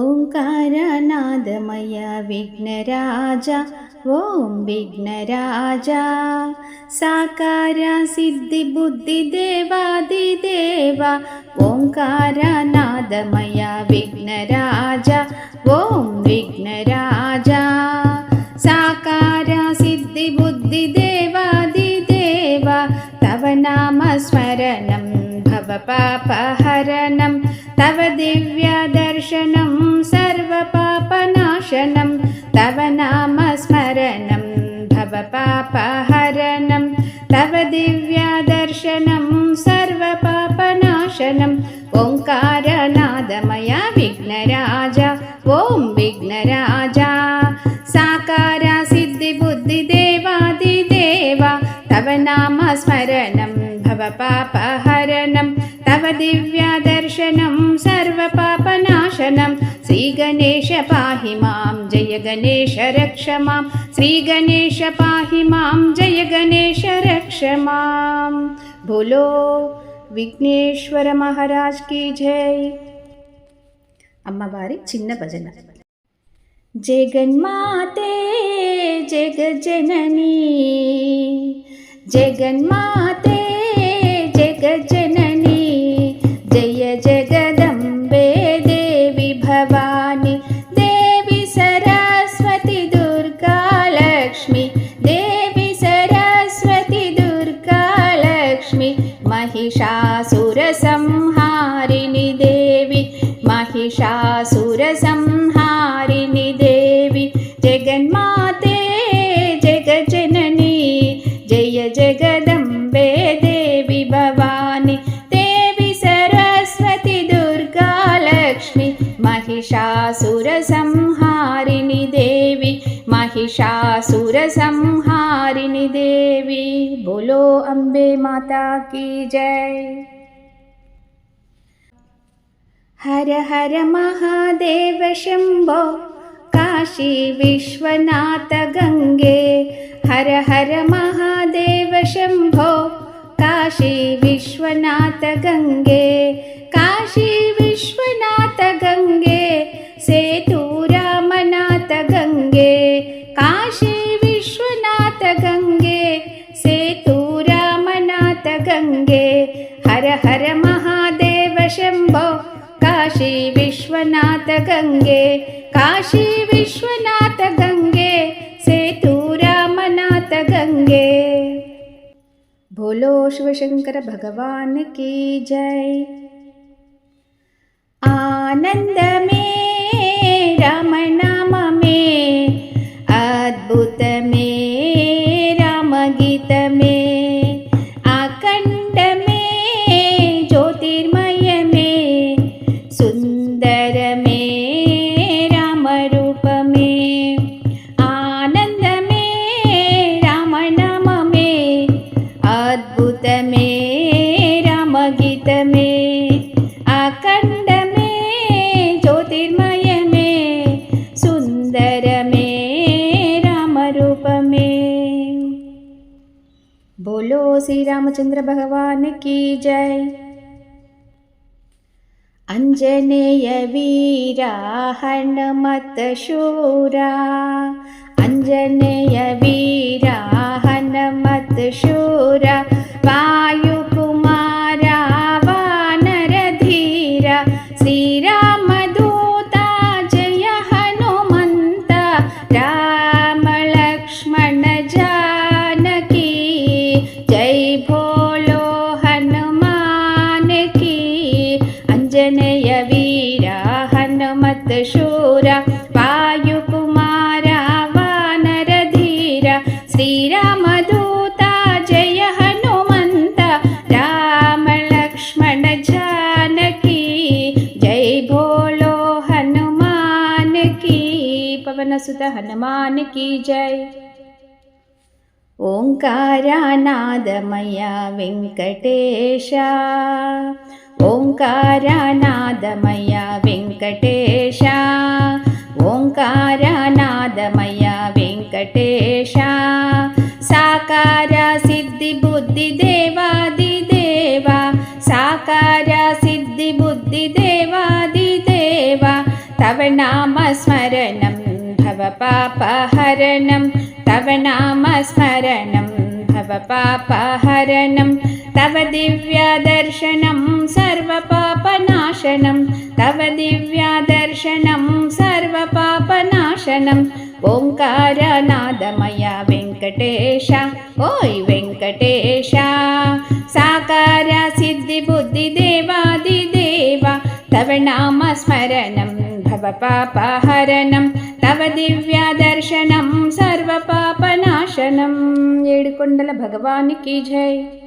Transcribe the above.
ओंकारनादमय विघ्नराजा ओं विघ्नराजा साकार सिद्धि बुद्धि देवादिदेवा ओंकारनादमय विघ्नराजा ओं विघ्नराजा साकार सिद्धि बुद्धि देवादिदेवा तव नाम स्मरणं भवपापहरणं तव दिव्यदर्शनं सर्वपापनाशनं तव नाम स्मरणं भवपापहरणं तव दिव्यदर्शनं सर्वपापनाशनं ओंकारनादमय विघ्नराजा ओं विघ्नराजा साकार सिद्धि बुद्धि देवादिदेवा तव नाम स्मरणं भवपापहरणं तव दिव्यदर्शनं सर्वपापनाशनं श्रीगणेश पाहि मां जय गणेश रक्ष मां श्रीगणेश पाहि मां जय गणेश रक्ष मां। बोलो विघ्नेश्वर महाराज की जय। अम्मवारी चिन्न भजन। जगन्माते जगज्जननी जगन्माते जगज्जननी जय जगदम्बे देवी भवानी देवी सरस्वती दुर्गा लक्ष्मी देवी सरस्वती दुर्गा लक्ष्मी महिषासुरसंहारिणी देवी महिषासुरसंहारिणी देवी जगन्माते जगज्जननी जय जगदम्बे देवी भवानी देवी सरस्वती दुर्गा लक्ष्मी महिषासुरसंहारिणी देवी महिषासुरसंहारिणी देवी। बोलो अम्बे माता की जय। हर हर महादेव शंभो काशी विश्वनाथ गंगे हर हर महादेव शंभो काशी विश्वनाथ गंगे काशी विश्वनाथ गंगे सेतु रामनाथ गंगे काशी विश्वनाथ गंगे सेतु रामनाथ गंगे हर हर महादेव शंभो काशी विश्वनाथ गंगे काशी विश्वनाथ गंगे सेतु रामनाथ गंगे। बोलो शिव शंकर भगवान की जय। आनंद में राम नाम में अद्भुत में राम गीत में अखंड में ज्योतिर्मय में सुंदर में राम रूप में आनंद में राम नाम में अद्भुत में राम गीत में अखंड में ज्योतिर्मय में सुंदर में राम रूप में। बोलो श्री रामचंद्र भगवान की जय। अंजनेय वीरा हनुमत शूरा अंजनेय वीरा हनुमत शूरा वायुकुमारा वानर धीरा श्रीराम दूता जय हनुमंत राम लक्ष्मण जानकी जय भोलो हनुमान की अंजनेय वीरा हनुमत शूरा वायुकुमारा वानर धीरा श्रीराम दूता जय हनुमंत राम लक्ष्मण जानकी जय भोलो हनुमान की पवन सुत हनुमान की जय। ओंकारनादमय वेंकटेश ओंकारनादमय वेंकटेश ओंकारनादमय वेंकटेश साकार सिद्धि बुद्धि देवादिदेवा साकार सिद्धि बुद्धि देवादिदेवा तव नामस्मरणं भवपापहरणं तव नामस्मरणं भवपापहरणं तव दिव्यदर्शनं सर्वपापनाशनं तव दिव्यदर्शनं सर्वपापनाशनं ओंकारनादमय वेंकटेश ओय वेंकटेश साकार सिद्धि बुद्धि देवादिदेवा तव नामस्मरणं भवपापहरणं तव दिव्यदर्शनं सर्वपापनाशनं ఏడుకొండల భగవానికి జై।